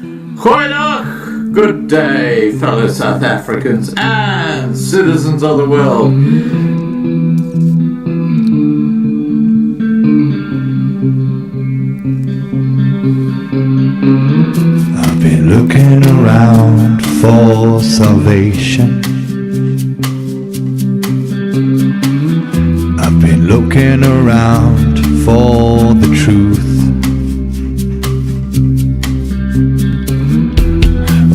Goeiedag, good day, fellow South Africans and citizens of the world. I've been looking around for salvation. I've been looking around for the truth.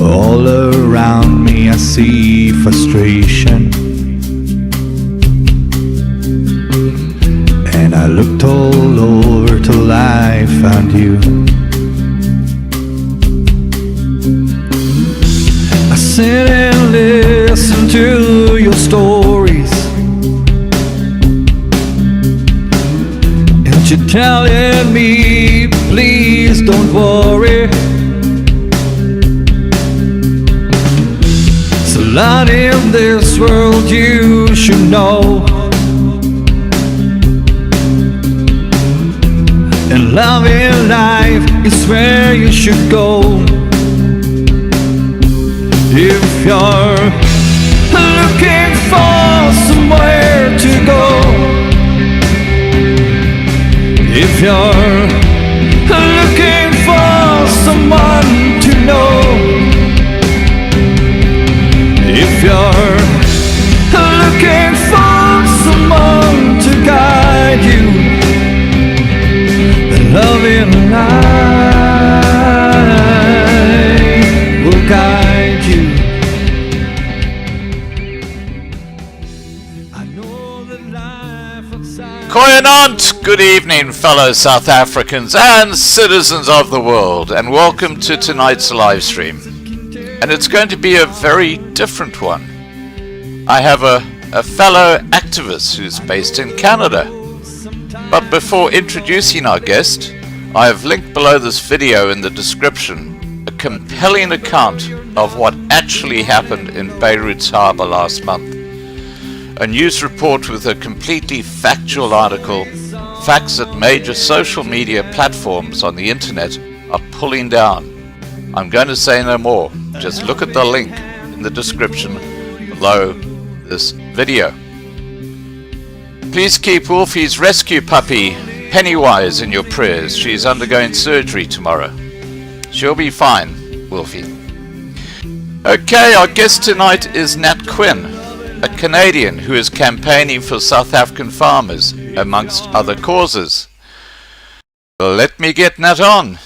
All around me I see frustration, and I looked all over till I found you. I sit and listen to your stories, and you're telling me, please don't worry. A lot in this world you should know, and love in life is where you should go. If you're looking for somewhere to go, if you're looking for someone to know, if you're looking for someone to guide you, then love in life will guide you. I know that life outside. Goeienaand, good evening, fellow South Africans and citizens of the world, and welcome to tonight's live stream. And it's going to be a very different one. I have a fellow activist who's based in Canada. But before introducing our guest, I have linked below this video in the description a compelling account of what actually happened in Beirut's harbour last month. A news report with a completely factual article, facts that major social media platforms on the internet are pulling down. I'm going to say no more. Just look at the link in the description below this video. Please keep Wolfie's rescue puppy, Pennywise, in your prayers. She's undergoing surgery tomorrow. She'll be fine, Wolfie. Okay, our guest tonight is Natt Quinn, a Canadian who is campaigning for South African farmers, amongst other causes. Let me get Natt on.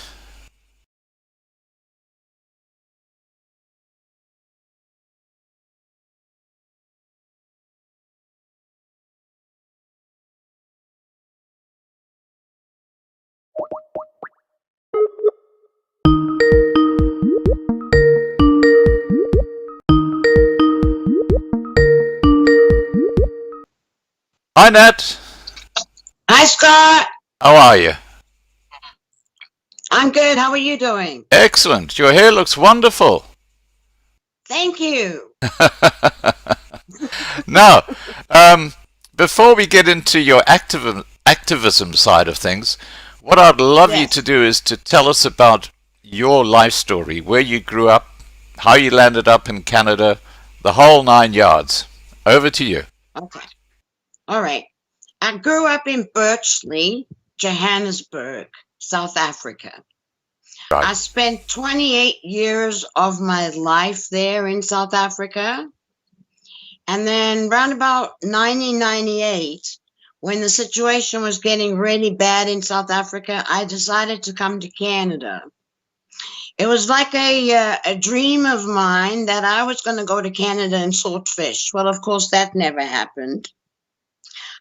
Hi, Natt. Hi, Scott. How are you? I'm good. How are you doing? Excellent. Your hair looks wonderful. Thank you. Now, before we get into your activism side of things, what I'd love you to do is to tell us about your life story, where you grew up, how you landed up in Canada, the whole 9 yards. Over to you. Okay. All right. I grew up in Birchley, Johannesburg, South Africa. Right. I spent 28 years of my life there in South Africa. And then round about 1998, when the situation was getting really bad in South Africa, I decided to come to Canada. It was like a dream of mine that I was going to go to Canada and sort fish. Well, of course, that never happened.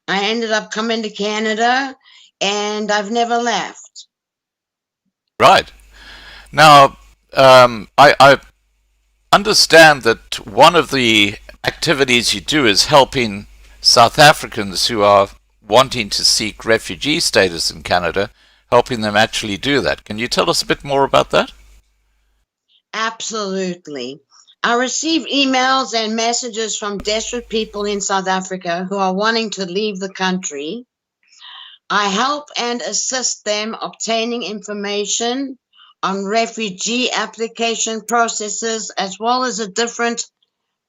I ended up coming to Canada, and I've never left. Right. Now, I understand that one of the activities you do is helping South Africans who are wanting to seek refugee status in Canada, helping them actually do that. Can you tell us a bit more about that? Absolutely. I receive emails and messages from desperate people in South Africa who are wanting to leave the country. I help and assist them obtaining information on refugee application processes, as well as the different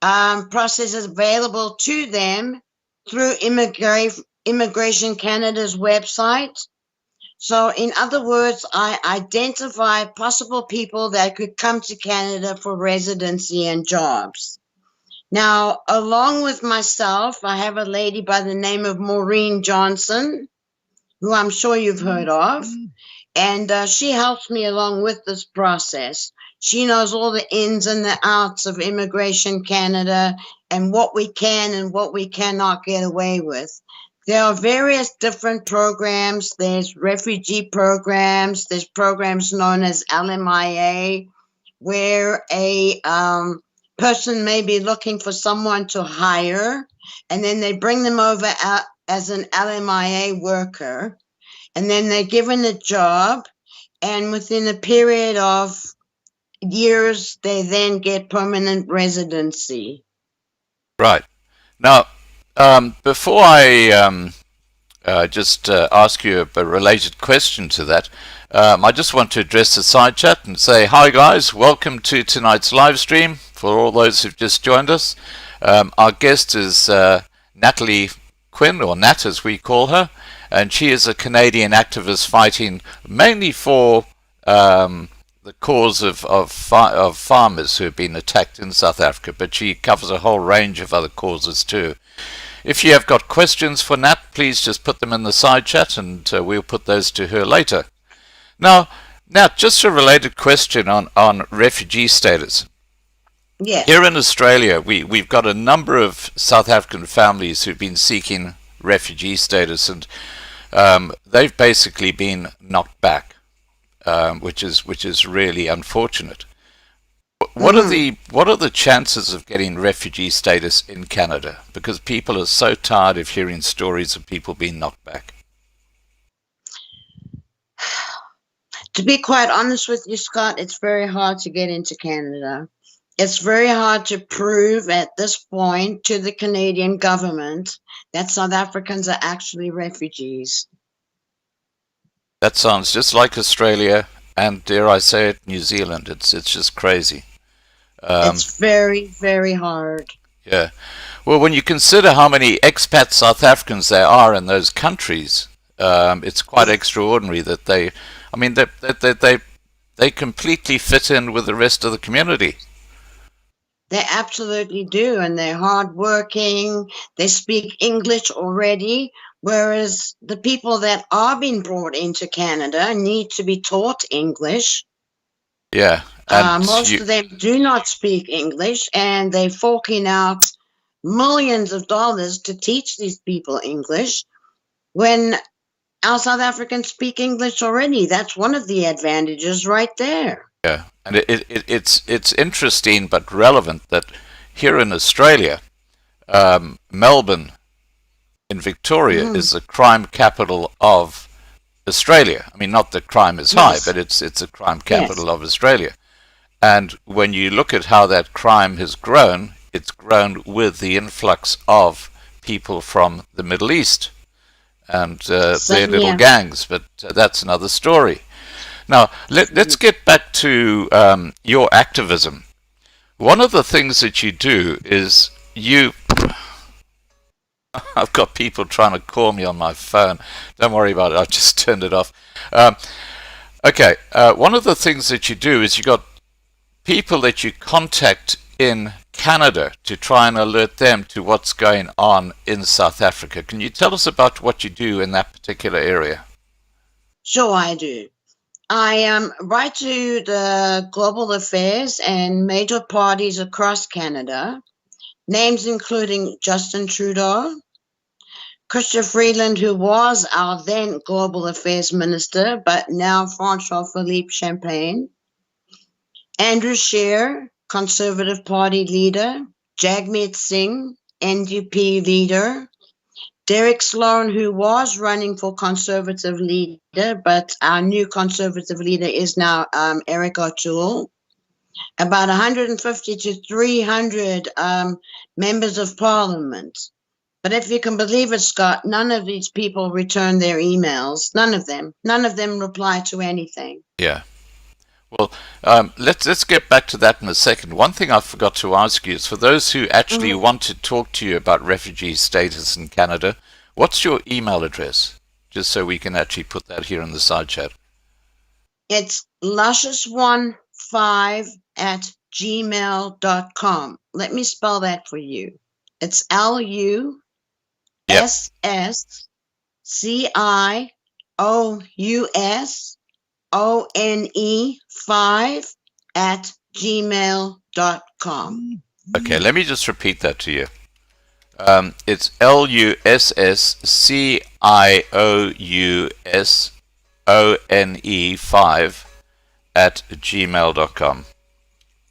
processes available to them through Immigration Canada's website. So in other words, I identify possible people that could come to Canada for residency and jobs. Now, along with myself, I have a lady by the name of Maureen Johnson, who I'm sure you've heard of, and she helps me along with this process. She knows all the ins and the outs of Immigration Canada and what we can and what we cannot get away with. There are various different programs. There's refugee programs. There's programs known as LMIA, where a person may be looking for someone to hire, and then they bring them over as an LMIA worker, and then they're given a job, and within a period of years, they then get permanent residency. Right. Now, before I just ask you a related question to that, I just want to address the side chat and say, hi guys, welcome to tonight's live stream for all those who've just joined us. Our guest is Natalie Quinn, or Nat as we call her, and she is a Canadian activist fighting mainly for the cause of farmers who have been attacked in South Africa, but she covers a whole range of other causes too. If you have got questions for Nat, please just put them in the side chat and we'll put those to her later. Now, Nat, just a related question on refugee status. Yeah. Here in Australia, we've got a number of South African families who've been seeking refugee status, and they've basically been knocked back, which is really unfortunate. What are the chances of getting refugee status in Canada? Because people are so tired of hearing stories of people being knocked back. To be quite honest with you, Scott, it's very hard to get into Canada. It's very hard to prove at this point to the Canadian government that South Africans are actually refugees. That sounds just like Australia and, dare I say it, New Zealand. It's just crazy. It's very, very hard. Yeah. Well, when you consider how many expat South Africans there are in those countries, it's quite extraordinary that they completely fit in with the rest of the community. They absolutely do, and they're hardworking. They speak English already, whereas the people that are being brought into Canada need to be taught English. Yeah. Most of them do not speak English, and they're forking out millions of dollars to teach these people English when our South Africans speak English already. That's one of the advantages right there. Yeah, and it's interesting but relevant that here in Australia, Melbourne in Victoria is the crime capital of Australia. I mean, not that crime is high, but it's a crime capital of Australia. And when you look at how that crime has grown, it's grown with the influx of people from the Middle East and their little gangs, but that's another story. Now, let's get back to your activism. One of the things that you do is I've got people trying to call me on my phone. Don't worry about it. I've just turned it off. Okay. One of the things that you do is you got people that you contact in Canada to try and alert them to what's going on in South Africa. Can you tell us about what you do in that particular area? Sure, I do. I write to the global affairs and major parties across Canada, names including Justin Trudeau, Chrystia Freeland, who was our then global affairs minister, but now François-Philippe Champagne, Andrew Scheer, Conservative Party leader, Jagmeet Singh, NDP leader, Derek Sloan, who was running for Conservative leader, but our new Conservative leader is now Eric O'Toole, about 150 to 300 members of Parliament. But if you can believe it, Scott, none of these people return their emails. None of them. None of them reply to anything. Yeah. Well, let's get back to that in a second. One thing I forgot to ask you is for those who actually want to talk to you about refugee status in Canada, what's your email address? Just so we can actually put that here in the side chat. It's luscious15@gmail.com. Let me spell that for you. It's LUSSCIOUSONE5@gmail.com. Okay, let me just repeat that to you. It's LUSSCIOUSONE5@gmail.com.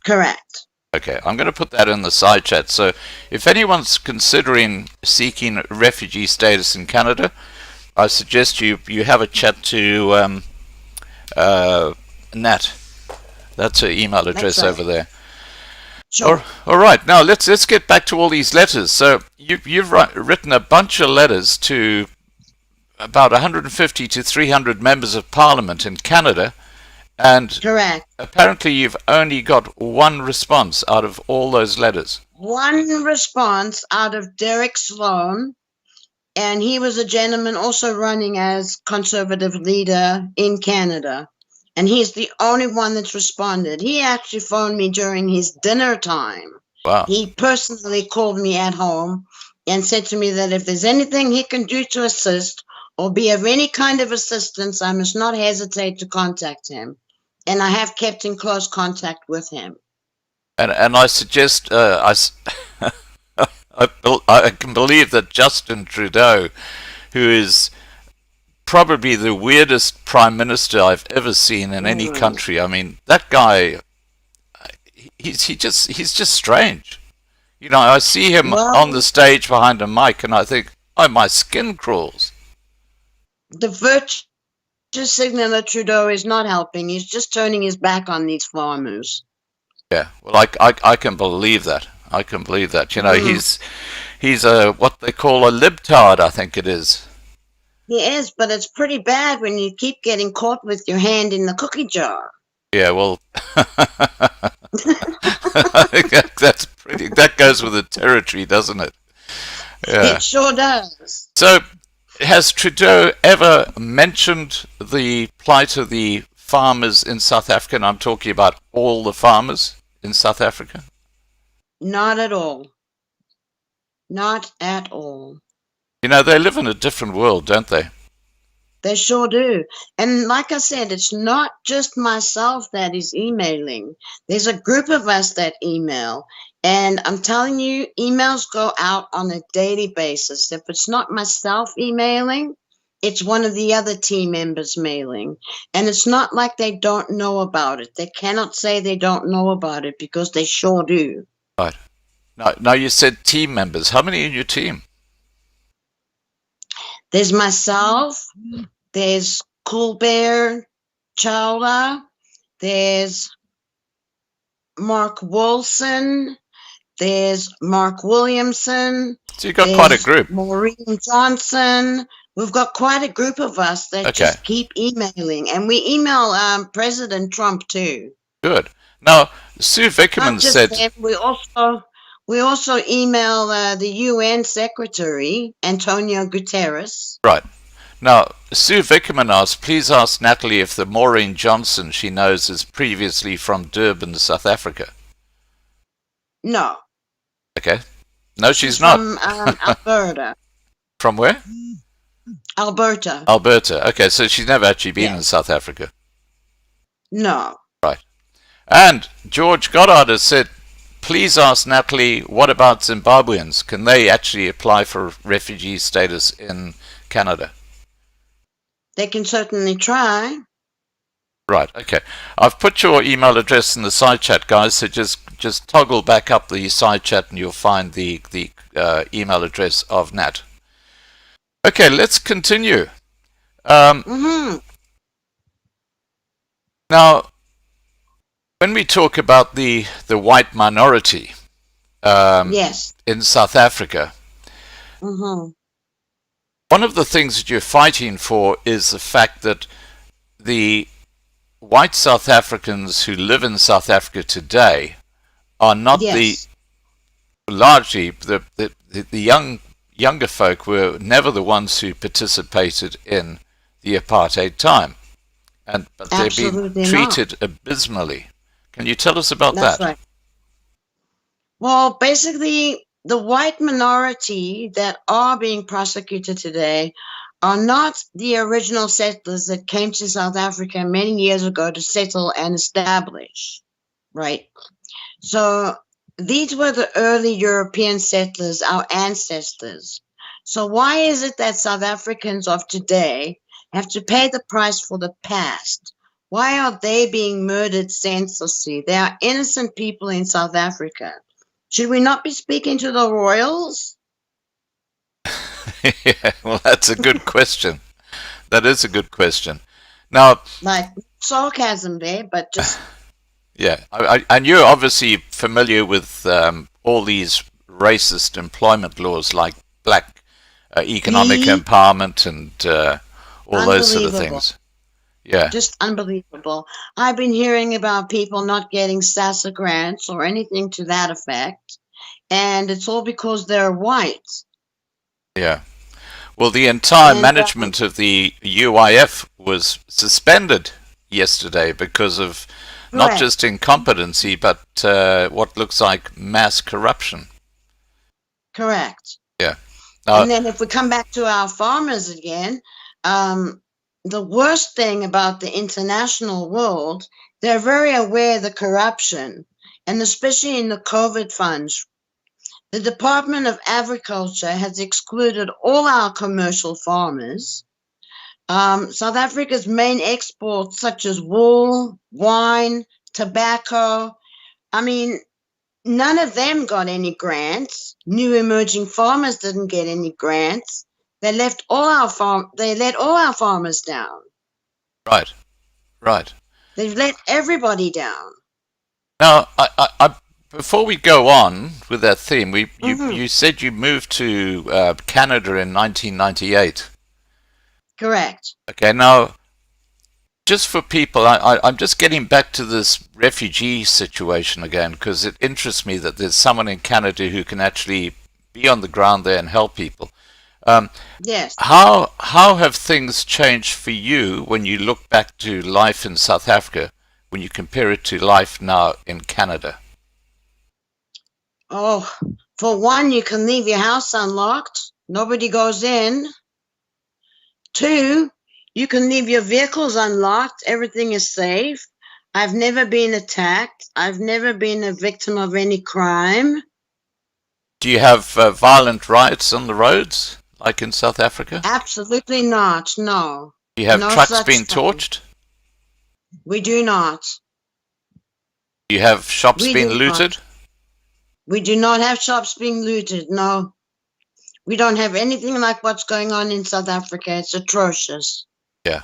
Correct. Okay, I'm going to put that in the side chat. So if anyone's considering seeking refugee status in Canada, I suggest you have a chat to Nat. That's her email address over there. Sure. All right, now let's get back to all these letters. So you've written a bunch of letters to about 150 to 300 members of Parliament in Canada, and Correct. apparently you've only got one response out of all those letters. One response out of Derek Sloan, and he was a gentleman also running as Conservative leader in Canada. And he's the only one that's responded. He actually phoned me during his dinner time. Wow. He personally called me at home and said to me that if there's anything he can do to assist or be of any kind of assistance, I must not hesitate to contact him. And I have kept in close contact with him. And I suggest I can believe that Justin Trudeau, who is probably the weirdest prime minister I've ever seen in any country. I mean, that guy, he's just strange. You know, I see him on the stage behind a mic, and I think, oh, my skin crawls. The virtue signaler Trudeau is not helping. He's just turning his back on these farmers. Yeah, well, I can believe that. I can believe that. You know, he's a what they call a libtard, I think it is. He is, but it's pretty bad when you keep getting caught with your hand in the cookie jar. Yeah, well, I think that goes with the territory, doesn't it? Yeah. It sure does. So, has Trudeau ever mentioned the plight of the farmers in South Africa? And I'm talking about all the farmers in South Africa. Not at all. Not at all. You know, they live in a different world, don't they? They sure do. And like I said, it's not just myself that is emailing. There's a group of us that email. And I'm telling you, emails go out on a daily basis. If it's not myself emailing, it's one of the other team members mailing. And it's not like they don't know about it. They cannot say they don't know about it because they sure do. Right. Now you said team members. How many in your team? There's myself, there's Cool Bear Chowla, there's Mark Wilson, there's Mark Williamson. So you've got quite a group. Maureen Johnson. We've got quite a group of us that just keep emailing. And we email President Trump too. Good. Now, Sue Vickerman said... Him, we also email the UN Secretary, Antonio Guterres. Right. Now, Sue Vickerman asked, please ask Natalie if the Maureen Johnson she knows is previously from Durban, South Africa. No. Okay. No, she's not. From Alberta. From where? Alberta. Alberta. Okay, so she's never actually been in South Africa. No. Right. And George Goddard has said, please ask Natalie, what about Zimbabweans? Can they actually apply for refugee status in Canada? They can certainly try. Right, okay. I've put your email address in the side chat, guys, so just toggle back up the side chat and you'll find the email address of Nat. Okay, let's continue. Now, when we talk about the white minority in South Africa, one of the things that you're fighting for is the fact that the white South Africans who live in South Africa today are not Yes, largely the younger folk were never the ones who participated in the apartheid time, but they've been absolutely not. treated abysmally. Can you tell us about That's that? right. Well, basically, the white minority that are being prosecuted today are not the original settlers that came to South Africa many years ago to settle and establish, right? So these were the early European settlers, our ancestors. So why is it that South Africans of today have to pay the price for the past? Why are they being murdered senselessly? They are innocent people in South Africa. Should we not be speaking to the royals? Yeah, well, that's a good question. That is a good question. Now, Like sarcasm there, but just yeah, and you're obviously familiar with all these racist employment laws like black economic be empowerment and all those sort of unbelievable. things. Yeah, Just unbelievable. I've been hearing about people not getting SASSA grants or anything to that effect, and it's all because they're white. yeah. Well, the entire And management of the UIF was suspended yesterday because of not correct, just incompetency, but what looks like mass corruption. correct. Yeah. And Now, then if we come back to our farmers again, the worst thing about the international world, they're very aware of the corruption, and especially in the COVID funds. The Department of Agriculture has excluded all our commercial farmers. South Africa's main exports, such as wool, wine, tobacco, I mean, none of them got any grants. New emerging farmers didn't get any grants. They left all our they let all our farmers down. right, right. They've let everybody down. Now, before we go on with that theme, Hmm. you said you moved to Canada in 1998. Correct. Okay, now, just for people, I'm just getting back to this refugee situation again because it interests me that there's someone in Canada who can actually be on the ground there and help people. Um, Yes. how have things changed for you when you look back to life in South Africa when you compare it to life now in Canada? Oh, for one, you can leave your house unlocked. Nobody goes in. Two, you can leave your vehicles unlocked. Everything is safe. I've never been attacked. I've never been a victim of any crime. Do you have violent riots on the roads like in South Africa? Absolutely not. No. Do you have No trucks such being thing. torched? We do not. Do you have shops We being do looted? not. We do not have shops being looted. No. We don't have anything like what's going on in South Africa. It's atrocious. Yeah.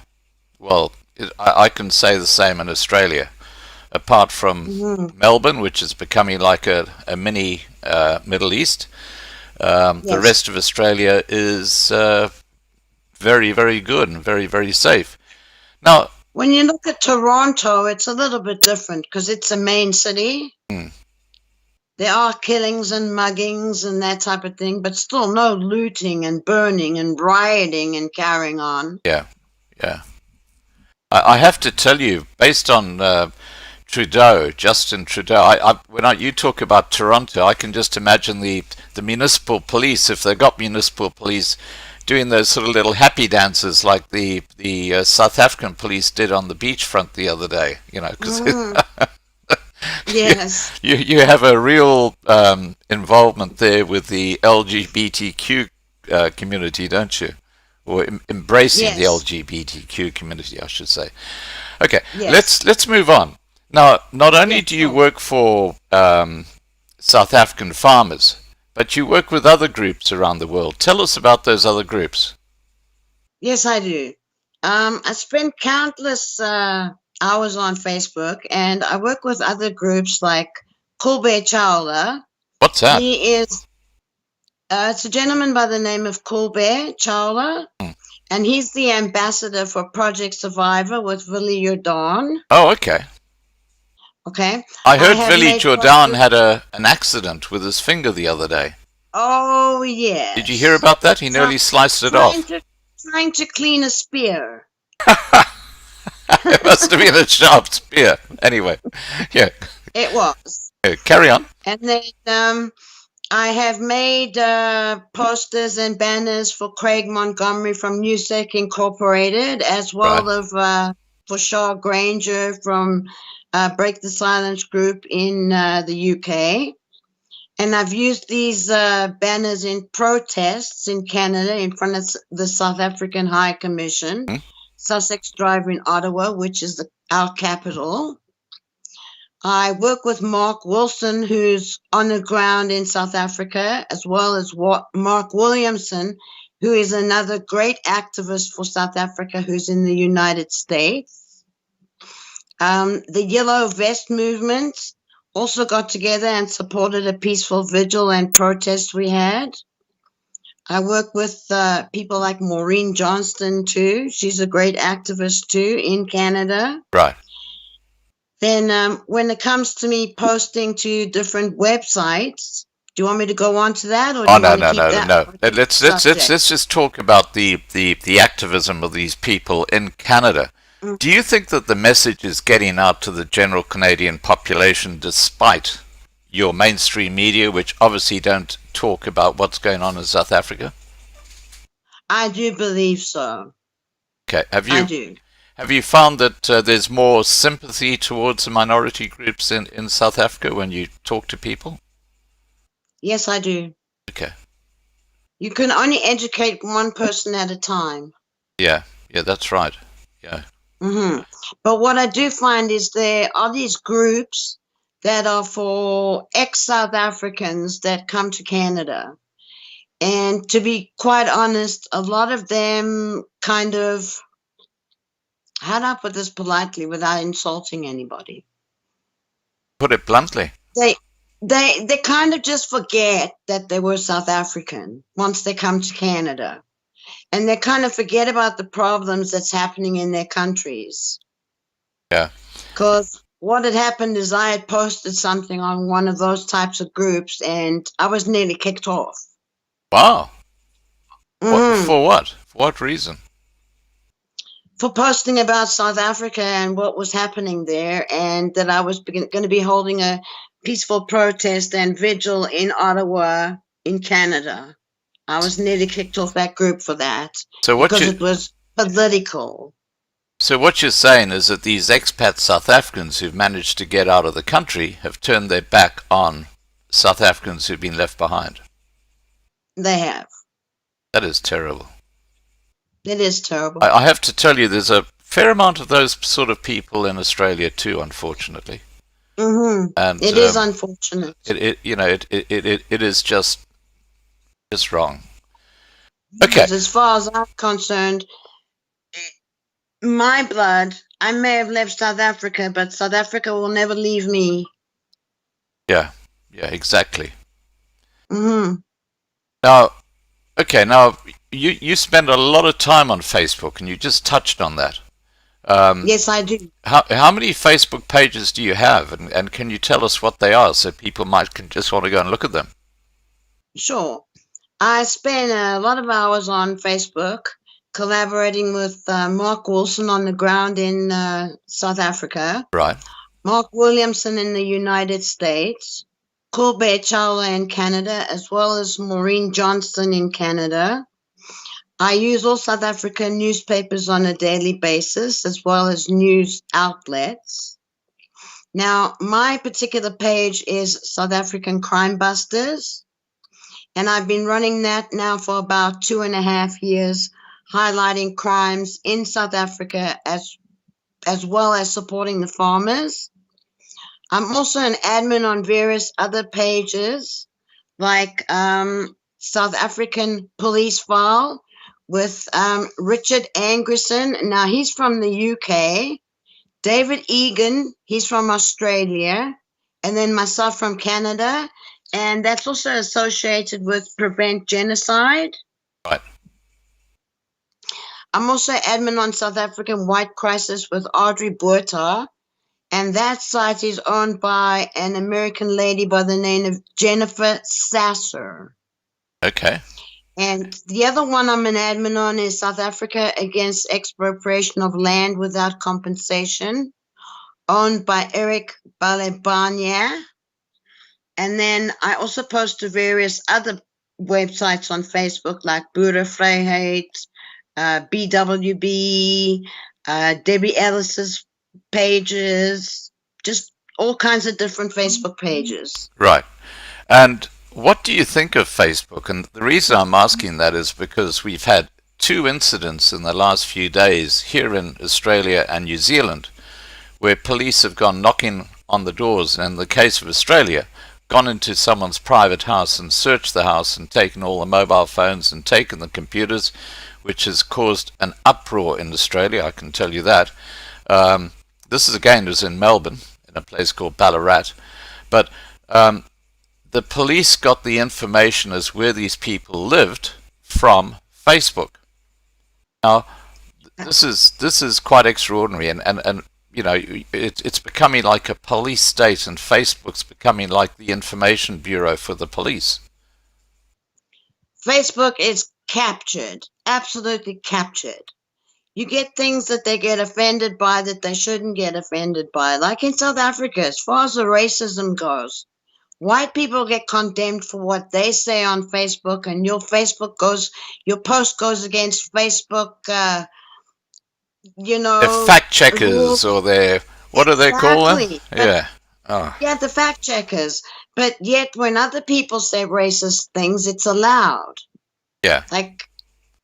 Well, I can say the same in Australia. Apart from Hmm. Melbourne, which is becoming like a mini Middle East, the Yes. rest of Australia is very, very good and very, very safe. Now, When you look at Toronto, it's a little bit different because it's a main city. hmm, There are killings and muggings and that type of thing, but still no looting and burning and rioting and carrying on. yeah, yeah. I have to tell you, based on Trudeau, Justin Trudeau, you talk about Toronto, I can just imagine the municipal police, if they got municipal police, doing those sort of little happy dances like the South African police did on the beachfront the other day, you know, because Mhm. Yes. you have a real involvement there with the LGBTQ community, don't you? Or embracing the Yes. LGBTQ community, I should say. Okay, Yes. let's move on. Now, not only Yes. do you work for South African farmers, but you work with other groups around the world. Tell us about those other groups. Yes, I do. I spend countless hours on Facebook, and I work with other groups like Kulbe Chawla. What's that? He is, it's a gentleman by the name of Kulbe Chawla. And he's the ambassador for Project Survivor with Willie Jordan. Oh, okay. Okay. I heard have Willie made Jordan posters- had an accident with his finger the other day. Oh, yes. Did you hear about that? He nearly sliced it off. Trying to clean a spear. It must have been a sharp spear. Anyway, yeah. It was. Carry on. And then I have made posters and banners for Craig Montgomery from Newsec Incorporated, as well as for Shaw Granger from Break the Silence Group in the UK. And I've used these banners in protests in Canada in front of the South African High Commission, Sussex Drive in Ottawa, which is our capital. I work with Mark Wilson, who's on the ground in South Africa, as well as Mark Williamson, who is another great activist for South Africa, who's in the United States. The Yellow Vest movement also got together and supported a peaceful vigil and protest we had. I work with people like Maureen Johnston, too. She's a great activist, too, in Canada. Right. Then when it comes to me posting to different websites, do you want me to go on to that? Or do Oh, you no, want no, to keep no, that no. Let's just talk about the activism of these people in Canada. Do you think that the message is getting out to the general Canadian population despite your mainstream media, which obviously don't talk about what's going on in South Africa? I do believe so. Okay. I do. Have you found that there's more sympathy towards the minority groups in South Africa when you talk to people? Yes, I do. Okay. You can only educate one person at a time. Yeah, that's right. Yeah. But what I do find is there are these groups that are for ex-South Africans that come to Canada. And to be quite honest, a lot of them kind of, how do I put this politely without insulting anybody? Put it bluntly. They kind of just forget that they were South African once they come to Canada. And they kind of forget about the problems that's happening in their countries. Yeah. Because what had happened is I had posted something on one of those types of groups and I was nearly kicked off. Wow. For what? For what reason? For posting about South Africa and what was happening there, and that I was going to be holding a peaceful protest and vigil in Ottawa in Canada. I was nearly kicked off that group for that because it was political. So what you're saying is that these expat South Africans who've managed to get out of the country have turned their back on South Africans who've been left behind. They have. That is terrible. It is terrible. I have to tell you, there's a fair amount of those sort of people in Australia too, unfortunately. And it is unfortunate. It is just wrong. Okay. Because as far as I'm concerned, my blood, I may have left South Africa, but South Africa will never leave me. Yeah, exactly. Now, you spend a lot of time on Facebook, and you just touched on that. Yes, I do. How many Facebook pages do you have, and can you tell us what they are so people can just want to go and look at them? Sure. I spend a lot of hours on Facebook collaborating with Mark Wilson on the ground in South Africa. Right. Mark Williamson in the United States. Colbert Chawla in Canada, as well as Maureen Johnston in Canada. I use all South African newspapers on a daily basis, as well as news outlets. Now, my particular page is South African Crime Busters, and I've been running that now for about 2.5 years, highlighting crimes in South Africa as well as supporting the farmers. I'm also an admin on various other pages, like South African Police File with Richard Angerson. Now, he's from the UK. David Egan, he's from Australia. And then myself from Canada. And that's also associated with Prevent Genocide. Right. I'm also admin on South African White Crisis with Audrey Buerta, and that site is owned by an American lady by the name of Jennifer Sasser. Okay. And the other one I'm an admin on is South Africa Against Expropriation of Land Without Compensation, owned by Eric Balebania. And then I also post to various other websites on Facebook like Buddha Vryheid, BWB, Debbie Ellis's pages, just all kinds of different Facebook pages. Right. And what do you think of Facebook? And the reason I'm asking that is because we've had 2 incidents in the last few days here in Australia and New Zealand where police have gone knocking on the doors, and in the case of Australia, gone into someone's private house and searched the house and taken all the mobile phones and taken the computers, which has caused an uproar in Australia, I can tell you that. This is again was in Melbourne, in a place called Ballarat. But the police got the information as where these people lived from Facebook. Now, this is quite extraordinary, and you know, it's becoming like a police state, and Facebook's becoming like the information bureau for the police. Facebook is captured, absolutely captured. You get things that they get offended by that they shouldn't get offended by. Like in South Africa, as far as the racism goes, white people get condemned for what they say on Facebook, and your post goes against Facebook, They're fact checkers, or they're, what do they call them? Yeah. Oh. Yeah, the fact checkers. But yet when other people say racist things, it's allowed. Yeah. Like,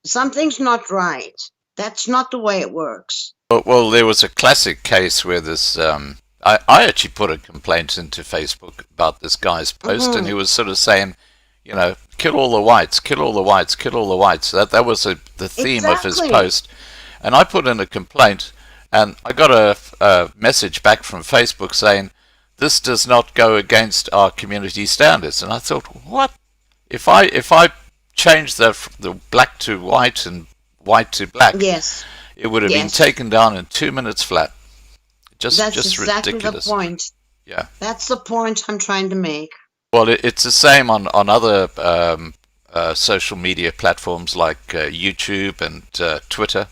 something's not right. That's not the way it works. Well, there was a classic case where this, I actually put a complaint into Facebook about this guy's post, and he was sort of saying, you know, kill all the whites, kill all the whites, kill all the whites. That was the theme of his post. And I put in a complaint, and I got a message back from Facebook saying, this does not go against our community standards. And I thought, what? If I change the black to white and white to black, yes, it would have been taken down in 2 minutes flat. That's just exactly ridiculous. The point. Yeah. That's the point I'm trying to make. Well, it's the same on other social media platforms like YouTube and Twitter.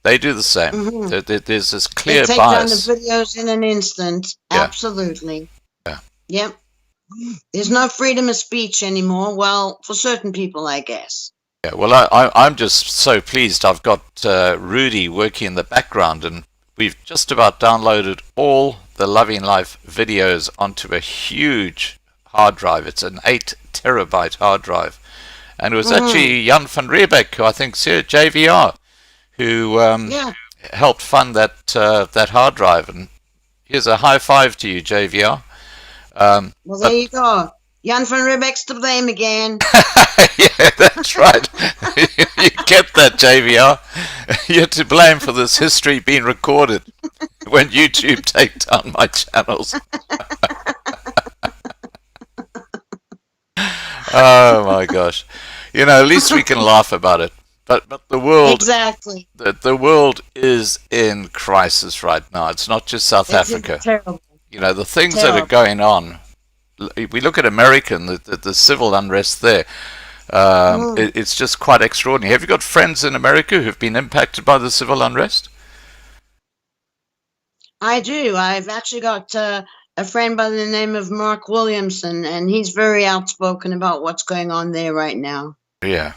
They do the same. There's this clear they take bias. down the videos in an instant. Yeah. Absolutely. Yeah. Yep. There's no freedom of speech anymore. Well, for certain people, I guess. Yeah. Well, I'm just so pleased. I've got Rudy working in the background, and we've just about downloaded all the Loving Life videos onto a huge hard drive. It's an 8 terabyte hard drive, and it was actually Jan van Riebeck, who I think's here at JVR, who helped fund that hard drive. And here's a high five to you, JVR. Well, there you go. Jan van Riebeck's to blame again. Yeah, that's right. You get that, JVR. You're to blame for this history being recorded when YouTube take down my channels. Oh my gosh. You know, at least we can laugh about it. But the world, exactly. The world is in crisis right now. It's not just South Africa. Terrible. You know, the things that are going on. We look at America and the civil unrest there. It's just quite extraordinary. Have you got friends in America who've been impacted by the civil unrest? I do. I've actually got a friend by the name of Mark Williamson, and he's very outspoken about what's going on there right now. Yeah.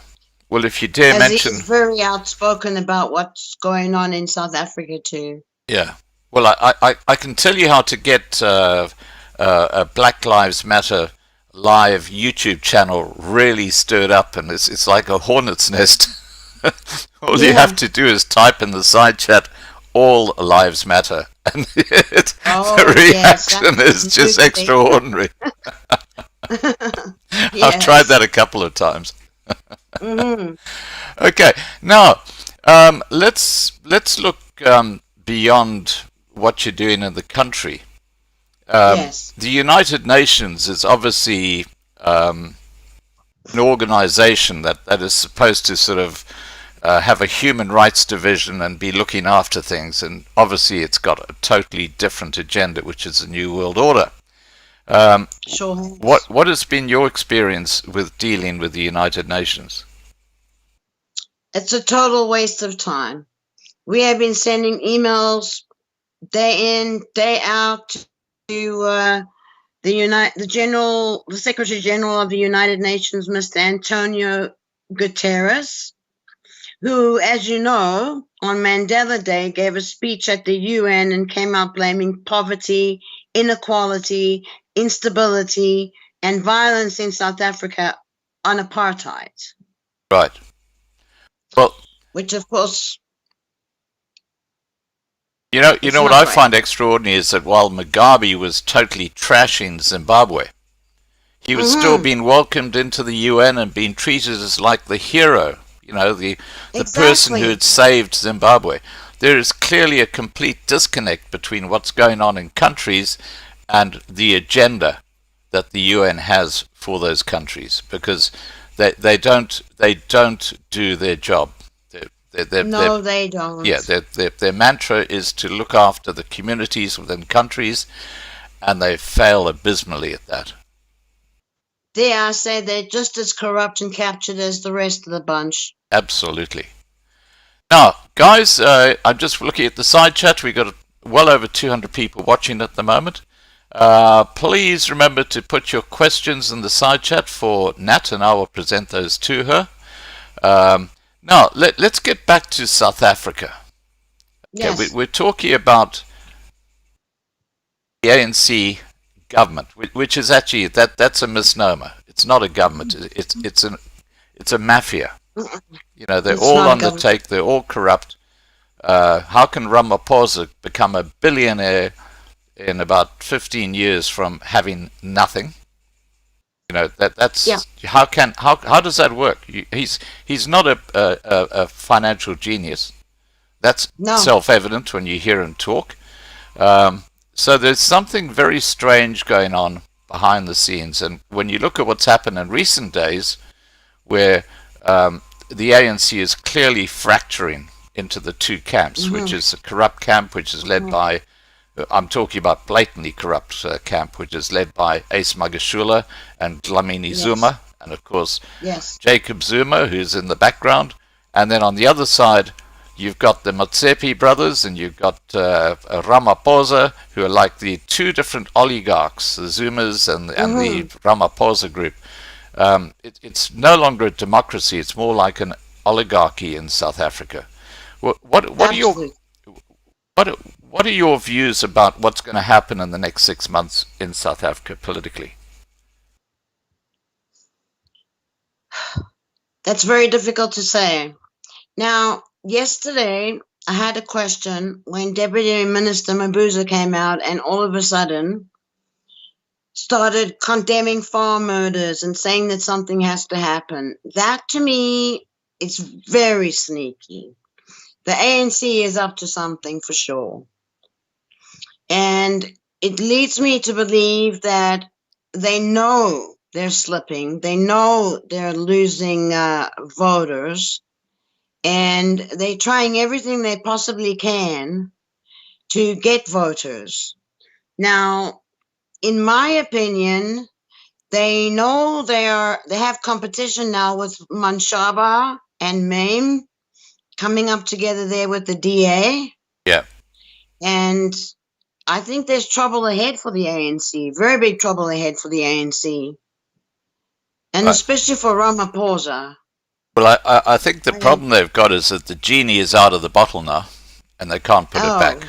Well, if you dare mention... He's very outspoken about what's going on in South Africa too. Yeah. Well, I can tell you how to get a Black Lives Matter live YouTube channel really stirred up, and it's like a hornet's nest. All you have to do is type in the side chat, all lives matter, and the reaction is just extraordinary. I've tried that a couple of times. Okay, now let's look beyond what you're doing in the country. The United Nations is obviously an organization that is supposed to sort of have a human rights division and be looking after things, and obviously it's got a totally different agenda, which is the New World Order. Sure. What has been your experience with dealing with the United Nations? It's a total waste of time. We have been sending emails day in, day out to the Secretary General of the United Nations, Mr. Antonio Guterres, who, as you know, on Mandela Day gave a speech at the UN and came out blaming poverty, inequality, instability, and violence in South Africa on apartheid. Right. Well, which of course, you know what I find extraordinary is that while Mugabe was totally trashing Zimbabwe, he was still being welcomed into the UN and being treated as like the hero, the person who had saved Zimbabwe. There is clearly a complete disconnect between what's going on in countries and the agenda that the UN has for those countries, because they don't do their job. They don't. Yeah, their mantra is to look after the communities within countries, and they fail abysmally at that. Dare I say they're just as corrupt and captured as the rest of the bunch. Absolutely. Now, guys, I'm just looking at the side chat. We've got well over 200 people watching at the moment. Please remember to put your questions in the side chat for Nat, and I will present those to her. Now, let's get back to South Africa. Yes. Okay, we're talking about the ANC government, which is actually that's a misnomer. It's not a government. It's a mafia. They're all on the take. They're all corrupt. How can Ramaphosa become a billionaire in about 15 years from having nothing? That's how does that work? He's not a financial genius. That's self-evident when you hear him talk. So there's something very strange going on behind the scenes, and when you look at what's happened in recent days, where the ANC is clearly fracturing into the two camps, which is a corrupt camp, which is led by, I'm talking about blatantly corrupt camp, which is led by Ace Magashula and Dlamini Zuma, and of course Jacob Zuma, who's in the background. And then on the other side, you've got the Motsepe brothers, and you've got Ramaphosa, who are like the two different oligarchs, the Zumas and the Ramaphosa group. It's no longer a democracy; it's more like an oligarchy in South Africa. What are your views about what's going to happen in the next 6 months in South Africa politically? That's very difficult to say. Now, yesterday I had a question when Deputy Minister Mabuza came out and all of a sudden started condemning farm murders and saying that something has to happen. That, to me, is very sneaky. The ANC is up to something for sure. And it leads me to believe that they know they're slipping. They know they're losing voters. And they're trying everything they possibly can to get voters. Now, in my opinion, they know they have competition now with Manshaba and Mame coming up together there with the DA. Yeah. And I think there's trouble ahead for the ANC, very big trouble ahead for the ANC. And especially for Ramaphosa. Well, I think the problem they've got is that the genie is out of the bottle now, and they can't put it back.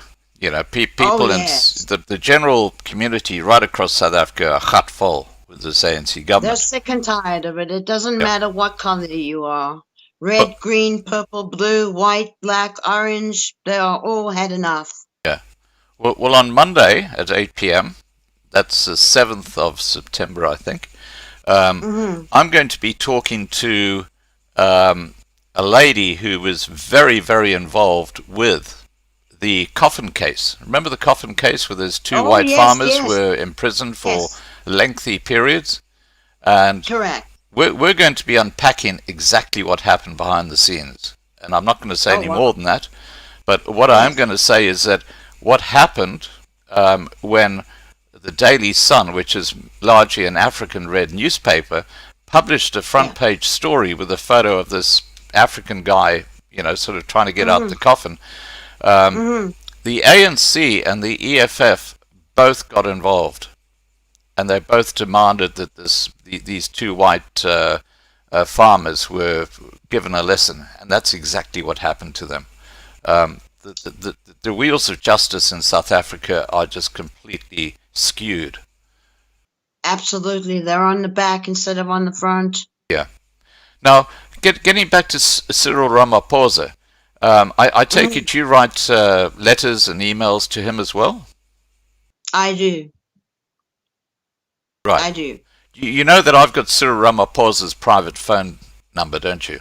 People in the general community right across South Africa are hot full with this ANC government. They're sick and tired of it. It doesn't matter what color you are. Red, green, purple, blue, white, black, orange. They are all had enough. Yeah. Well, on Monday at 8 p.m., that's the 7th of September, I think, I'm going to be talking to a lady who was very, very involved with the coffin case. Remember the coffin case where those two white farmers were imprisoned for lengthy periods? And correct. We're going to be unpacking exactly what happened behind the scenes. and I'm not going to say Oh, any wow. more than that. But what I am going to say is that what happened when the Daily Sun, which is largely an African-read newspaper, published a front-page story with a photo of this African guy, you know, sort of trying to get out the coffin. The ANC and the EFF both got involved, and they both demanded that these two white farmers were given a lesson, and that's exactly what happened to them. The wheels of justice in South Africa are just completely skewed. Absolutely. They're on the back instead of on the front. Yeah. Now, getting back to Cyril Ramaphosa, I take it you write letters and emails to him as well? I do. Right. I do. You know that I've got Cyril Ramaphosa's private phone number, don't you?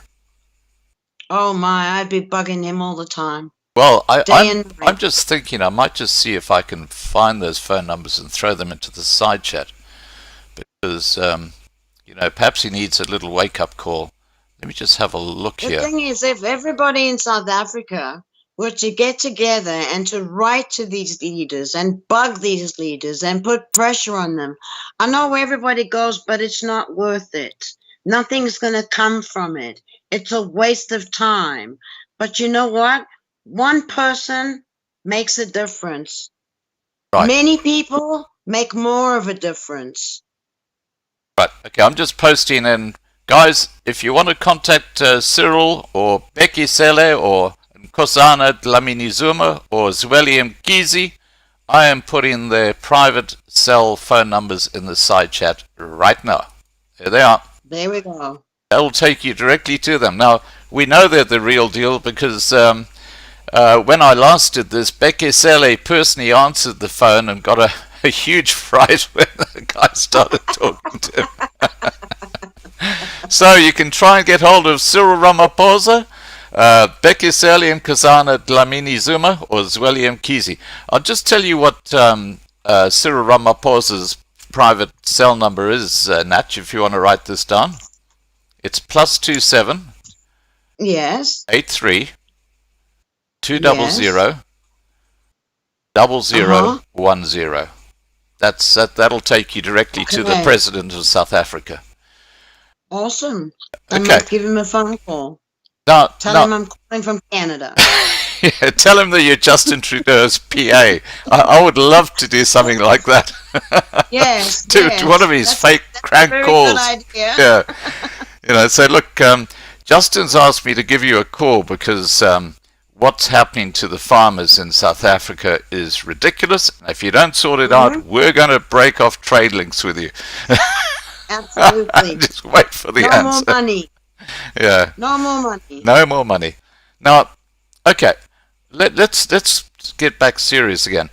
Oh my, I'd be bugging him all the time. Well, Day and night. I'm just thinking I might just see if I can find those phone numbers and throw them into the side chat. Because, you know, perhaps he needs a little wake-up call. Let me just have a look here. The thing is, if everybody in South Africa were to get together and to write to these leaders and bug these leaders and put pressure on them, I know where everybody goes, but it's not worth it. Nothing's going to come from it. It's a waste of time. But you know what? One person makes a difference. Right. Many people make more of a difference. Right, okay, I'm just posting in. Guys, if you want to contact Cyril or Becky Sele or Nkosana Dlamini-Zuma or Zweli Mkhize, I am putting their private cell phone numbers in the side chat right now. There they are. There we go. That'll take you directly to them. Now, we know they're the real deal because when I last did this, Becky Sele personally answered the phone and got a huge fright when the guy started talking to him. So you can try and get hold of Cyril Ramaphosa, Becky Sele and Nkosana Dlamini-Zuma, or Zweli Mkhize. I'll just tell you what Cyril Ramaphosa's private cell number is, Nat, if you want to write this down. It's +27 Yes. 83 200 0010. That'll take you directly to the Okay. President of South Africa. Awesome. I Okay. might give him a phone call. Now, Tell him I'm calling from Canada. yeah, tell him that you're Justin Trudeau's PA. I would love to do something like that. Yes. to yes. one of his That's- fake that's a crank very calls. Good idea. Yeah. You know, say, look, Justin's asked me to give you a call because what's happening to the farmers in South Africa is ridiculous. And if you don't sort it out, we're going to break off trade links with you. Absolutely. Just wait for the No answer. more money. Yeah. No more money. No more money. Now, okay, let's get back serious again.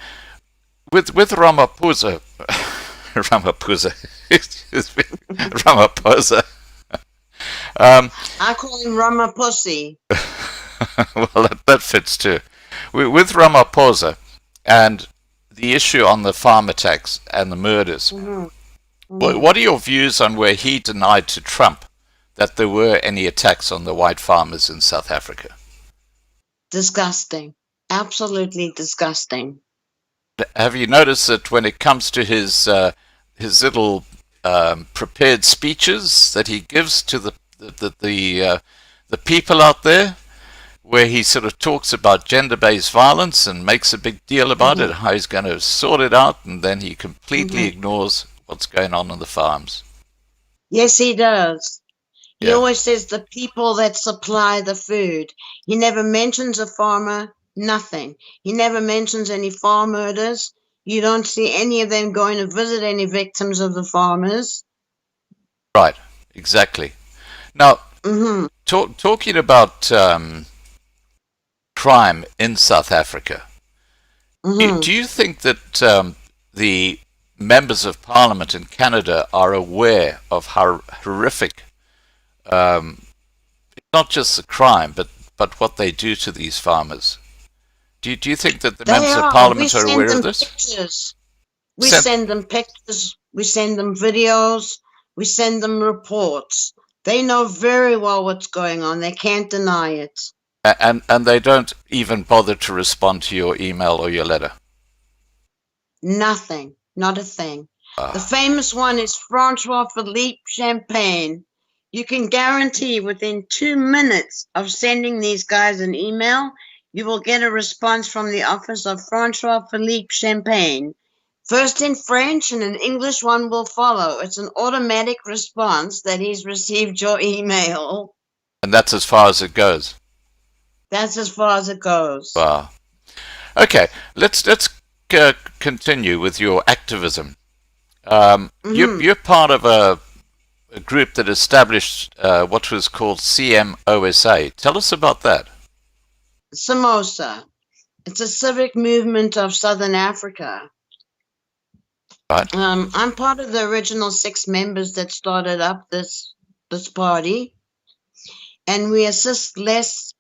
With Ramaphosa, excuse me, Ramaphosa. I call him Ramapussy. Well, that fits too. With Ramaphosa and the issue on the farm attacks and the murders, what are your views on where he denied to Trump that there were any attacks on the white farmers in South Africa? Disgusting. Absolutely disgusting. Have you noticed that when it comes to his little prepared speeches that he gives to the people out there, where he sort of talks about gender-based violence and makes a big deal about it, how he's going to sort it out, and then he completely ignores what's going on the farms? Yes, he does. He Yeah. always says the people that supply the food. He never mentions a farmer, nothing. He never mentions any farm murders. You don't see any of them going to visit any victims of the farmers. Right, exactly. Now, Mm-hmm. talking about crime in South Africa, do you think that the members of Parliament in Canada are aware of how horrific, not just the crime, but what they do to these farmers? Do you think that the members of Parliament are aware of this? Pictures. We Send- send them pictures. We send them videos. We send them reports. They know very well what's going on. They can't deny it. And they don't even bother to respond to your email or your letter? Nothing. Not a thing. Ah. The famous one is Francois Philippe Champagne. You can guarantee within 2 minutes of sending these guys an email, you will get a response from the office of Francois Philippe Champagne. First in French and an English one will follow. It's an automatic response that he's received your email. And that's as far as it goes? That's as far as it goes. Wow. Okay, let's continue with your activism. You're part of a group that established what was called CMOSA. Tell us about that. Samosa. It's a civic movement of Southern Africa. Right. I'm part of the original 6 members that started up this party, and we assist less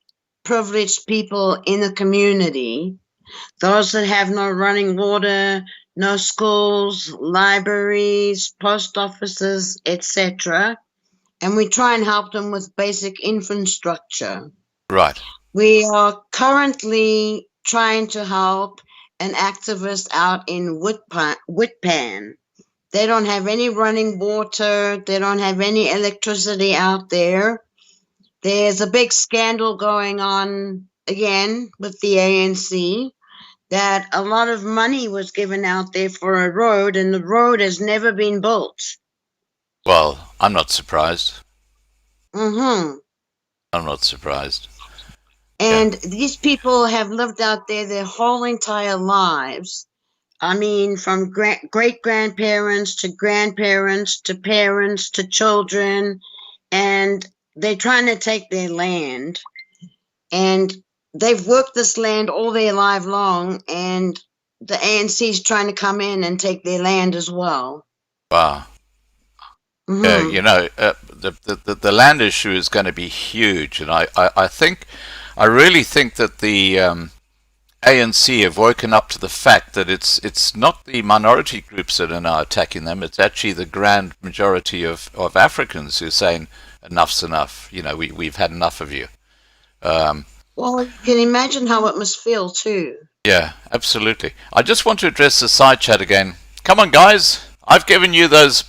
privileged people in the community, those that have no running water, no schools, libraries, post offices, etc. And we try and help them with basic infrastructure. Right. We are currently trying to help an activist out in Witpan. They don't have any running water. They don't have any electricity out there. There's a big scandal going on again with the ANC that a lot of money was given out there for a road, and the road has never been built. Well, I'm not surprised. Mm-hmm. I'm not surprised. And these people have lived out there their whole entire lives. I mean, from great-grandparents to grandparents to parents to children, and they're trying to take their land. And they've worked this land all their life long, and the ANC is trying to come in and take their land as well. Wow. Mm-hmm. You know, the land issue is going to be huge, and I really think that the ANC have woken up to the fact that it's not the minority groups that are now attacking them. It's actually the grand majority of Africans who are saying enough's enough. You know, we've had enough of you. Well, you can imagine how it must feel too. Yeah, absolutely. I just want to address the side chat again. Come on, guys. I've given you those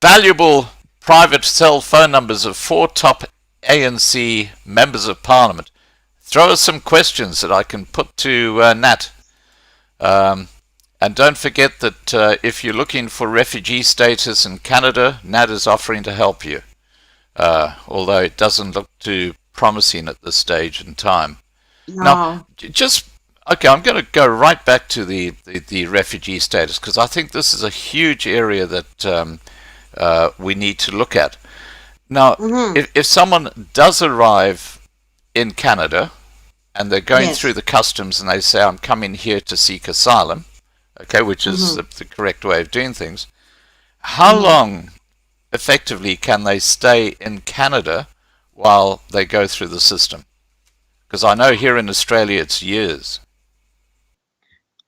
valuable private cell phone numbers of 4 top ANC members of Parliament. Throw us some questions that I can put to Nat. And don't forget that if you're looking for refugee status in Canada, Nat is offering to help you. Although it doesn't look too promising at this stage in time. No. Now, okay, I'm going to go right back to the refugee status, because I think this is a huge area that we need to look at. Now, if someone does arrive in Canada and they're going through the customs and they say, I'm coming here to seek asylum, okay, which is the correct way of doing things, how long effectively can they stay in Canada while they go through the system? Because I know here in Australia it's years.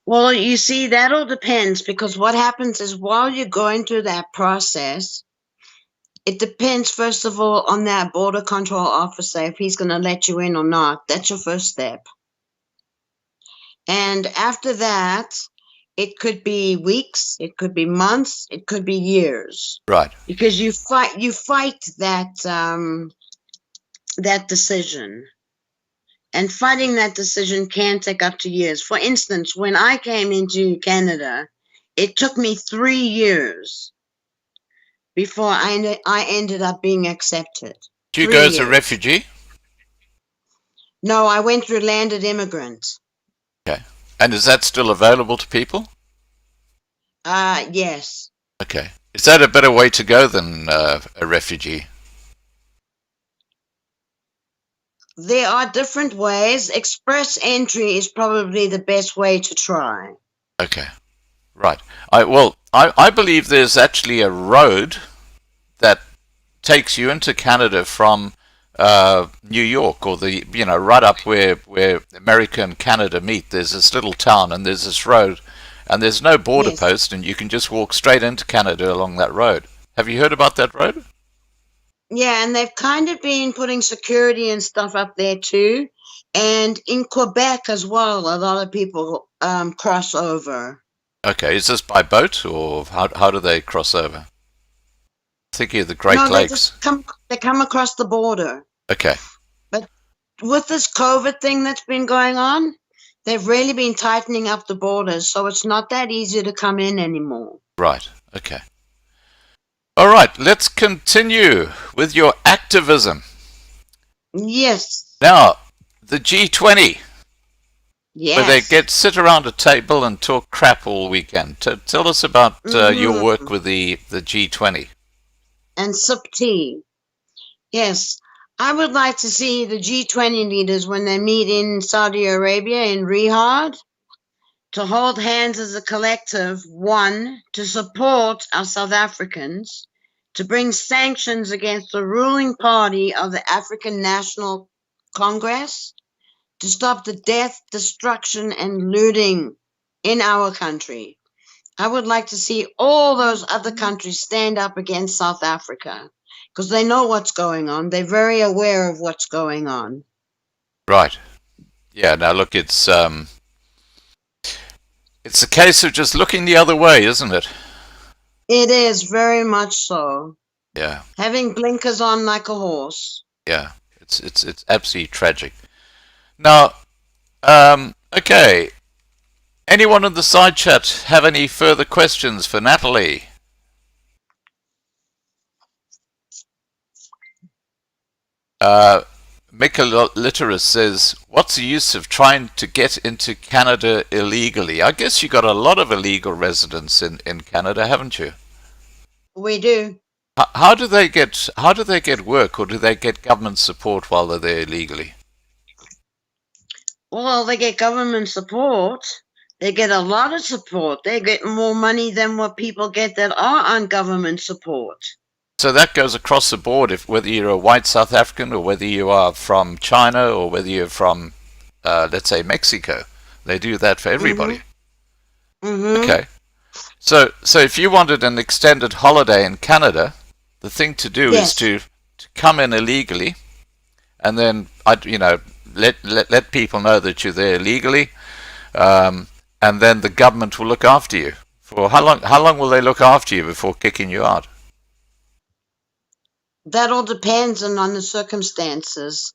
Well, you see, that all depends, because what happens is while you're going through that process, it depends, first of all, on that border control officer, if he's going to let you in or not. That's your first step. And after that, it could be weeks, it could be months, it could be years. Right. Because you fight that that decision. And fighting that decision can take up to years. For instance, when I came into Canada, it took me 3 years before I ended up being accepted. Do you go as a refugee? No, I went through landed immigrant. Okay. And is that still available to people? Yes. Okay. Is that a better way to go than a refugee? There are different ways. Express entry is probably the best way to try. Okay. Right. I believe there's actually a road that takes you into Canada from New York, or right up where America and Canada meet. There's this little town, and there's this road, and there's no border post, and you can just walk straight into Canada along that road. Have you heard about that road? Yeah, and they've kind of been putting security and stuff up there too. And in Quebec as well, a lot of people cross over. Okay, is this by boat or how do they cross over? Thinking of the Great No, Lakes. they come across the border. Okay, But with this COVID thing that's been going on, they've really been tightening up the borders, so it's not that easy to come in anymore. right. Okay. All right, let's continue with your activism. Yes, Now, the G20, where they yes. sit around a table and talk crap all weekend. Tell us about your work with the G20. And sip tea. Yes, I would like to see the G20 leaders when they meet in Saudi Arabia in Riyadh to hold hands as a collective, one, to support our South Africans, to bring sanctions against the ruling party of the African National Congress, to stop the death, destruction, and looting in our country. I would like to see all those other countries stand up against South Africa because they know what's going on. They're very aware of what's going on. Right. Yeah. Now look, it's a case of just looking the other way, isn't it? It is very much so. Yeah. Having blinkers on like a horse. Yeah. It's absolutely tragic. Now, okay. Anyone in the side chat have any further questions for Natalie? Mika Litterus says, what's the use of trying to get into Canada illegally? I guess you got a lot of illegal residents in Canada, haven't you? We do. How do they get work, or do they get government support while they're there illegally? Well, they get government support. They get a lot of support. They get more money than what people get that are on government support. So that goes across the board, if whether you're a white South African or whether you are from China or whether you're from, let's say, Mexico. They do that for everybody. Mm-hmm. Okay. So if you wanted an extended holiday in Canada, the thing to do is to come in illegally, and then let people know that you're there illegally, and then the government will look after you. For how long? How long will they look after you before kicking you out? That all depends on the circumstances.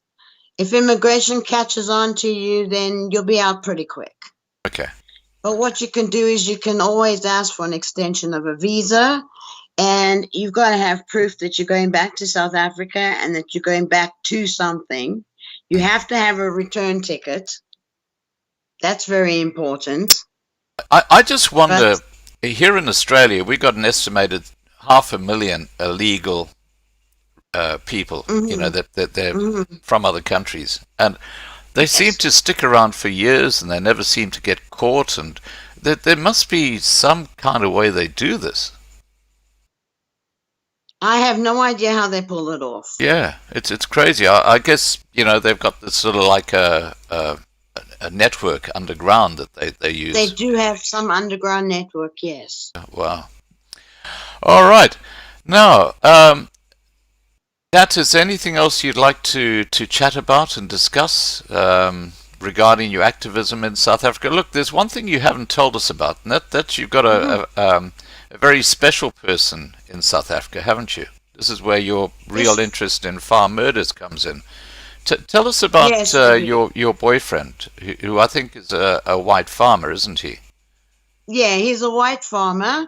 If immigration catches on to you, then you'll be out pretty quick. Okay. But what you can do is you can always ask for an extension of a visa, and you've got to have proof that you're going back to South Africa and that you're going back to something. You have to have a return ticket. That's very important. I just wonder, here in Australia, we got an estimated 500,000 illegal people, that they're from other countries, and they seem to stick around for years, and they never seem to get caught, and there must be some kind of way they do this. I have no idea how they pull it off. Yeah, it's crazy. I guess they've got this sort of like a network underground that they use. They do have some underground network, yes. Wow. All right. Now, Nat, is there anything else you'd like to chat about and discuss regarding your activism in South Africa? Look, there's one thing you haven't told us about, and that's you've got a very special person in South Africa, haven't you? This is where your real interest in farm murders comes in. Tell us about your boyfriend, who I think is a white farmer, isn't he? Yeah, he's a white farmer,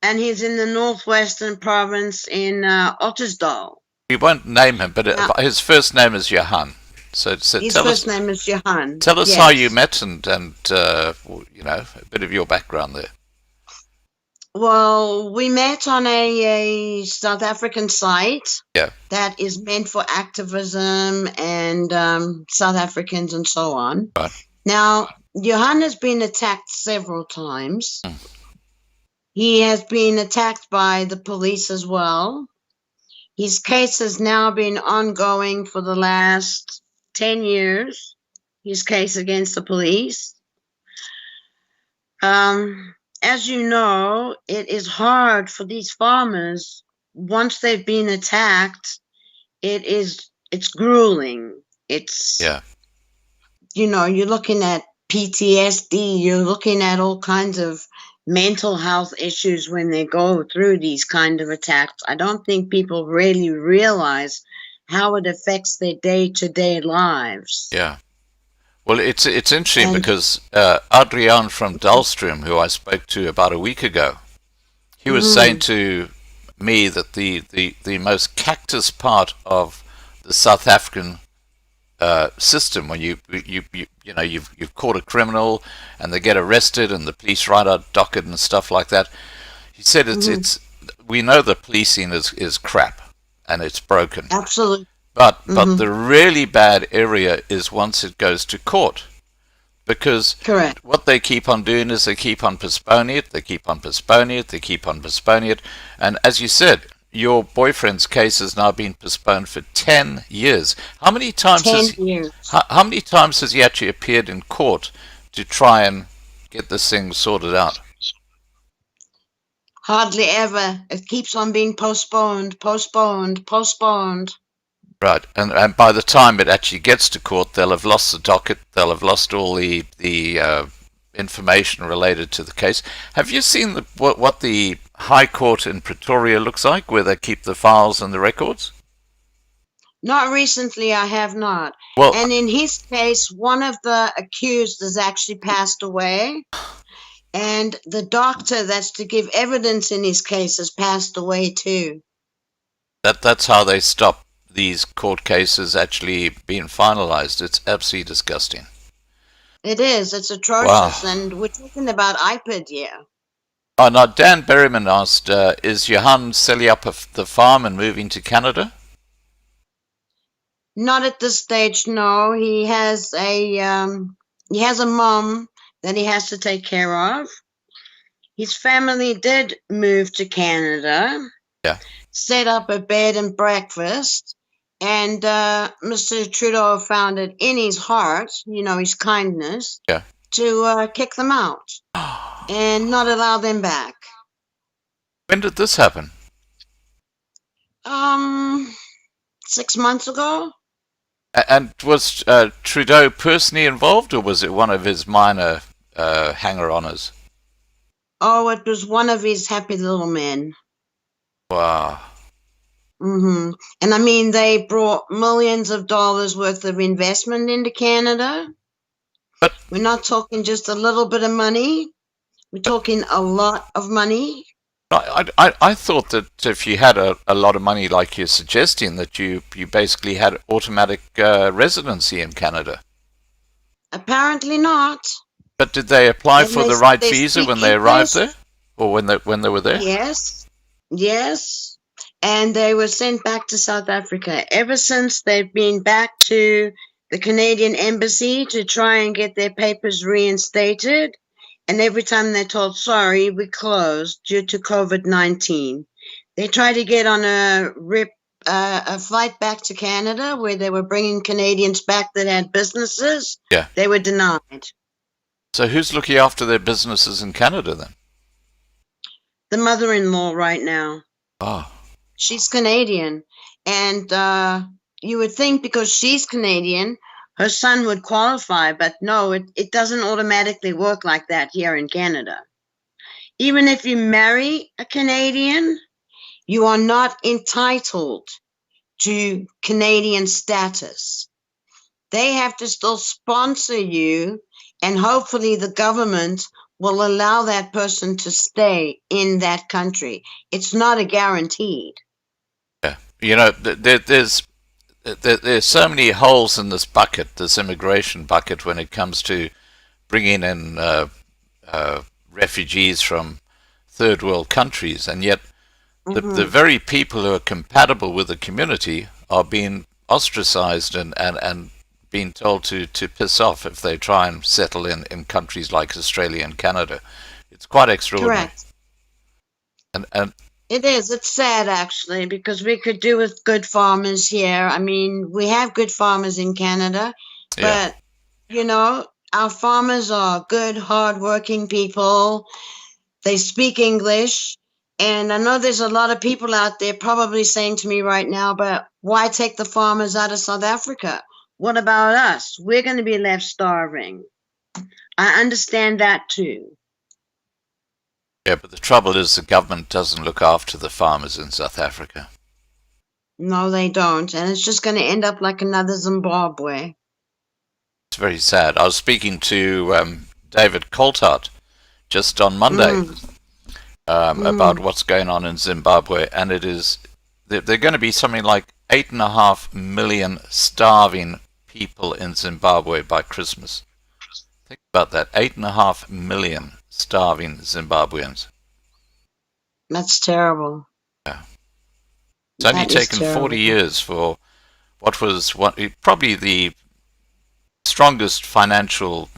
and he's in the northwestern province in Ottosdal. We won't name him, but his first name is Johan. So his first name is Johan. Tell us how you met and a bit of your background there. Well, we met on a South African site that is meant for activism and South Africans and so on. Right. Now, Johan has been attacked several times. He has been attacked by the police as well. His case has now been ongoing for the last 10 years, his case against the police. As you know, it is hard for these farmers, once they've been attacked, it's grueling. It's, Yeah. you're looking at PTSD, you're looking at all kinds of mental health issues when they go through these kind of attacks. I don't think people really realize how it affects their day-to-day lives. Yeah. Well, it's interesting And because Adrian from Dahlstrom, who I spoke to about a week ago, he was saying to me that the most cactus part of the South African system, when you've caught a criminal and they get arrested and the police write out docket and stuff like that. He said it's we know the policing is crap and it's broken. absolutely. But the really bad area is once it goes to court, because Correct. what they keep on doing is they keep on postponing it, they keep on postponing it, they keep on postponing it, and as you said, your boyfriend's case has now been postponed for 10 years. How many times 10 years. how many times has he actually appeared in court to try and get this thing sorted out? Hardly ever. It keeps on being postponed, postponed, postponed. Right, and by the time it actually gets to court, they'll have lost the docket, they'll have lost all the information related to the case. Have you seen what the High Court in Pretoria looks like, where they keep the files and the records? Not recently, I have not. Well, And in his case, one of the accused has actually passed away. And the doctor that's to give evidence in his case has passed away too. that's how they stop these court cases actually being finalized. It's absolutely disgusting. It is. It's atrocious. Wow. And we're talking about IPID here. Oh, now Dan Berryman asked, is Johan selling up the farm and moving to Canada? Not at this stage, no. He has a mom that he has to take care of. His family did move to Canada. Yeah. Set up a bed and breakfast, and Mr. Trudeau found it in his heart, his kindness, Yeah. to kick them out and not allow them back. When did this happen? 6 months ago. And was Trudeau personally involved, or was it one of his minor hanger-oners? Oh, it was one of his happy little men. Wow. And I mean, they brought millions of dollars worth of investment into Canada. But we're not talking just a little bit of money. We're talking a lot of money. I thought that if you had a lot of money like you're suggesting, that you basically had automatic residency in Canada. Apparently not. But did they apply And for the right visa when they arrived there? Or when they were there? Yes. And they were sent back to South Africa. Ever since, they've been back to the Canadian Embassy to try and get their papers reinstated. And every time they're told, sorry, we closed due to COVID-19. They tried to get on a flight back to Canada where they were bringing Canadians back that had businesses. Yeah. They were denied. So who's looking after their businesses in Canada then? The mother-in-law right now. Oh. She's Canadian. And you would think because she's Canadian, her son would qualify, but no, it doesn't automatically work like that here in Canada. Even if you marry a Canadian, you are not entitled to Canadian status. They have to still sponsor you, and hopefully the government will allow that person to stay in that country. It's not a guaranteed. Yeah. There's so many holes in this bucket, this immigration bucket, when it comes to bringing in refugees from third world countries, and yet the very people who are compatible with the community are being ostracized and being told to piss off if they try and settle in countries like Australia and Canada. It's quite extraordinary. Correct. And It is. It's sad, actually, because we could do with good farmers here. I mean, we have good farmers in Canada, but, our farmers are good, hardworking people. They speak English. And I know there's a lot of people out there probably saying to me right now, but why take the farmers out of South Africa? What about us? We're going to be left starving. I understand that too. Yeah, but the trouble is the government doesn't look after the farmers in South Africa. No, they don't. And it's just going to end up like another Zimbabwe. It's very sad. I was speaking to David Coltart just on Monday about what's going on in Zimbabwe, and they're going to be something like 8.5 million starving people in Zimbabwe by Christmas. Think about that, 8.5 million starving Zimbabweans. That's terrible. Yeah. It's only taken 40 years for what was probably the strongest financial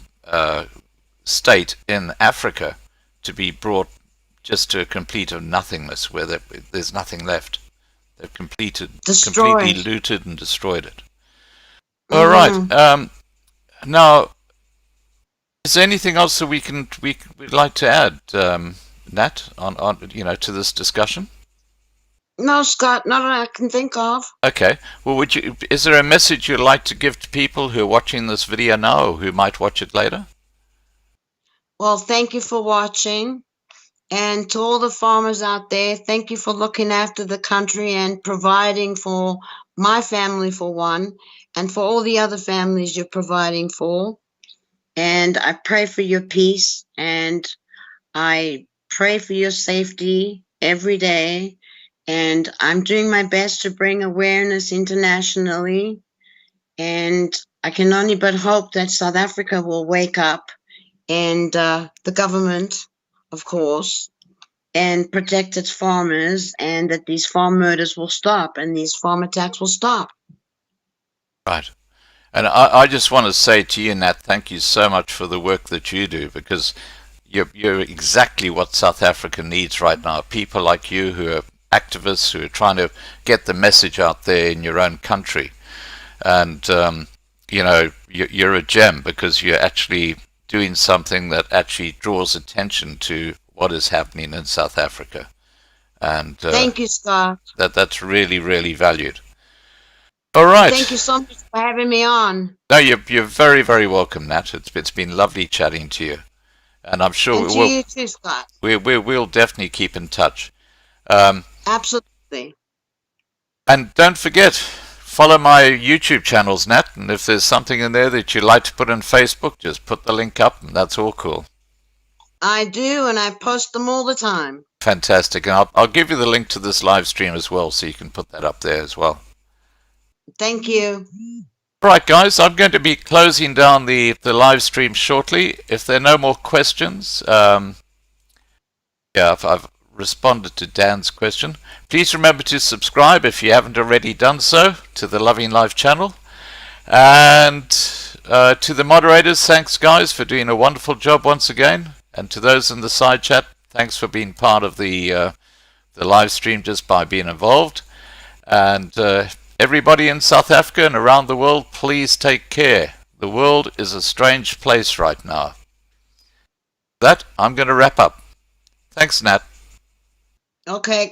state in Africa to be brought just to a complete of nothingness, where there's nothing left. They've completely looted and destroyed it. All right. Now, is there anything else that we'd like to add, Nat, on to this discussion? No, Scott, not that I can think of. Okay. Well, is there a message you'd like to give to people who are watching this video now or who might watch it later? Well, thank you for watching. And to all the farmers out there, thank you for looking after the country and providing for my family, for one, and for all the other families you're providing for. And I pray for your peace, and I pray for your safety every day. And I'm doing my best to bring awareness internationally. And I can only but hope that South Africa will wake up, and the government, of course, and protect its farmers, and that these farm murders will stop and these farm attacks will stop. Right. And I just want to say to you, Nat, thank you so much for the work that you do, because you're exactly what South Africa needs right now. People like you who are activists, who are trying to get the message out there in your own country. And, you're a gem, because you're actually doing something that actually draws attention to what is happening in South Africa. And thank you, Scott. That's really, really valued. All right. Thank you so much for having me on. No, you're very, very welcome, Nat. It's been lovely chatting to you, and I'm sure you too, Scott. We'll definitely keep in touch. Absolutely. And don't forget, follow my YouTube channels, Nat. And if there's something in there that you'd like to put on Facebook, just put the link up, and that's all cool. I do, and I post them all the time. Fantastic. And I'll give you the link to this live stream as well, so you can put that up there as well. Thank you. All right, guys, I'm going to be closing down the live stream shortly. If there are no more questions, I've responded to Dan's question. Please remember to subscribe if you haven't already done so to the Loving Life channel. And to the moderators, thanks, guys, for doing a wonderful job once again. And to those in the side chat, thanks for being part of the live stream just by being involved. And everybody in South Africa and around the world, please take care. The world is a strange place right now. With that, I'm going to wrap up. Thanks, Nat. Okay.